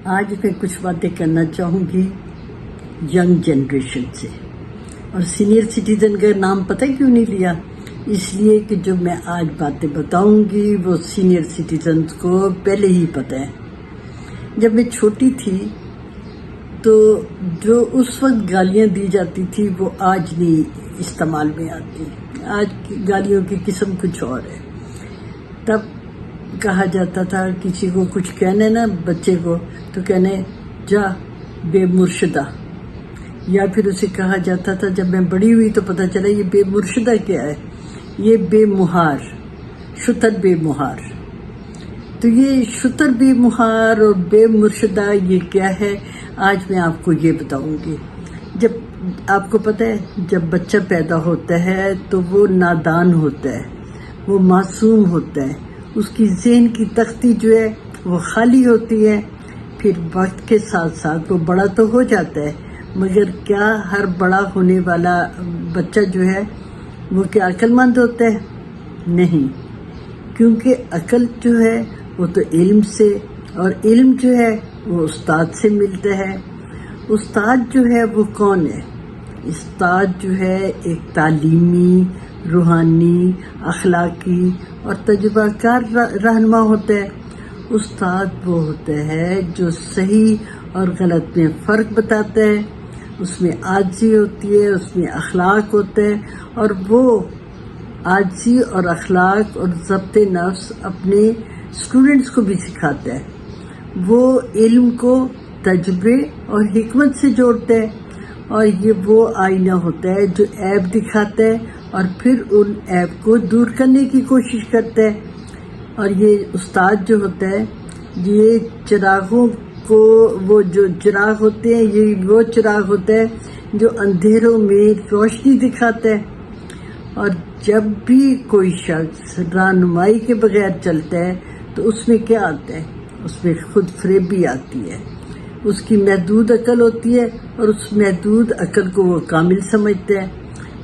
آج میں کچھ باتیں کرنا چاہوں گی ینگ جنریشن سے، اور سینئر سٹیزن کا نام پتہ کیوں نہیں لیا؟ اس لیے کہ جو میں آج باتیں بتاؤں گی وہ سینئر سٹیزنز کو پہلے ہی پتہ ہے۔ جب میں چھوٹی تھی تو جو اس وقت گالیاں دی جاتی تھی وہ آج نہیں استعمال میں آتی۔ آج کی گالیوں کی قسم کچھ اور ہے۔ تب کہا جاتا تھا کسی کو کچھ کہنے نا بچے کو تو کہنے جا بے مرشدہ، یا پھر اسے کہا جاتا تھا جب میں بڑی ہوئی تو پتہ چلا یہ بے مرشدہ کیا ہے، یہ بے مہار، شتر بے مہار۔ تو یہ شتر بے مہار اور بے مرشدہ یہ کیا ہے، آج میں آپ کو یہ بتاؤں گی۔ جب آپ کو پتہ ہے جب بچہ پیدا ہوتا ہے تو وہ نادان ہوتا ہے، وہ معصوم ہوتا ہے، اس کی ذہن کی تختی جو ہے وہ خالی ہوتی ہے۔ پھر وقت کے ساتھ ساتھ وہ بڑا تو ہو جاتا ہے، مگر کیا ہر بڑا ہونے والا بچہ جو ہے وہ کیا عقل مند ہوتا ہے؟ نہیں، کیونکہ عقل جو ہے وہ تو علم سے، اور علم جو ہے وہ استاد سے ملتا ہے۔ استاد جو ہے وہ کون ہے؟ استاد جو ہے ایک تعلیمی، روحانی، اخلاقی اور تجربہ کار رہنما ہوتا ہے۔ استاد وہ ہوتا ہے جو صحیح اور غلط میں فرق بتاتا ہے، اس میں عاجزی ہوتی ہے، اس میں اخلاق ہوتا ہے، اور وہ عاجزی اور اخلاق اور ضبط نفس اپنے اسٹوڈنٹس کو بھی سکھاتا ہے۔ وہ علم کو تجربے اور حکمت سے جوڑتا ہے، اور یہ وہ آئینہ ہوتا ہے جو عیب دکھاتا ہے اور پھر ان عیب کو دور کرنے کی کوشش کرتا ہے۔ اور یہ استاد جو ہوتا ہے یہ چراغوں کو، وہ جو چراغ ہوتے ہیں یہ وہ چراغ ہوتا ہے جو اندھیروں میں روشنی دکھاتا ہے۔ اور جب بھی کوئی شخص رہنمائی کے بغیر چلتا ہے تو اس میں کیا آتا ہے؟ اس میں خود فریبی آتی ہے۔ اس کی محدود عقل ہوتی ہے، اور اس محدود عقل کو وہ کامل سمجھتا ہے۔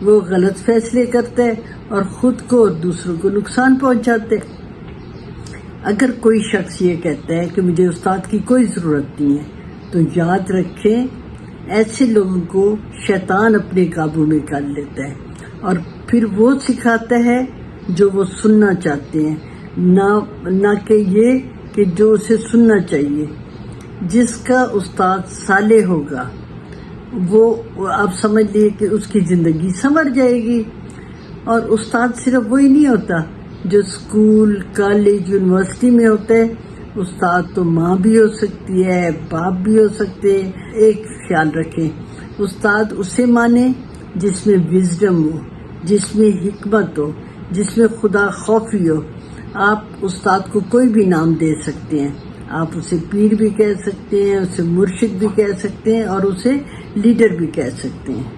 وہ غلط فیصلے کرتا ہے اور خود کو اور دوسروں کو نقصان پہنچاتے ہے۔ اگر کوئی شخص یہ کہتا ہے کہ مجھے استاد کی کوئی ضرورت نہیں ہے تو یاد رکھیں ایسے لوگوں کو شیطان اپنے قابو میں کر لیتا ہے، اور پھر وہ سکھاتا ہے جو وہ سننا چاہتے ہیں، نہ کہ یہ کہ جو اسے سننا چاہیے۔ جس کا استاد صالح ہوگا وہ آپ سمجھ لیے کہ اس کی زندگی سنور جائے گی۔ اور استاد صرف وہی نہیں ہوتا جو اسکول، کالج، یونیورسٹی میں ہوتا ہے۔ استاد تو ماں بھی ہو سکتی ہے، باپ بھی ہو سکتے ہیں۔ ایک خیال رکھیں، استاد اسے مانے جس میں وزڈم ہو، جس میں حکمت ہو، جس میں خدا خوفی ہو۔ آپ استاد کو کوئی بھی نام دے سکتے ہیں، آپ اسے پیر بھی کہہ سکتے ہیں، اسے مرشد بھی کہہ سکتے ہیں، اور اسے لیڈر بھی کہہ سکتے ہیں۔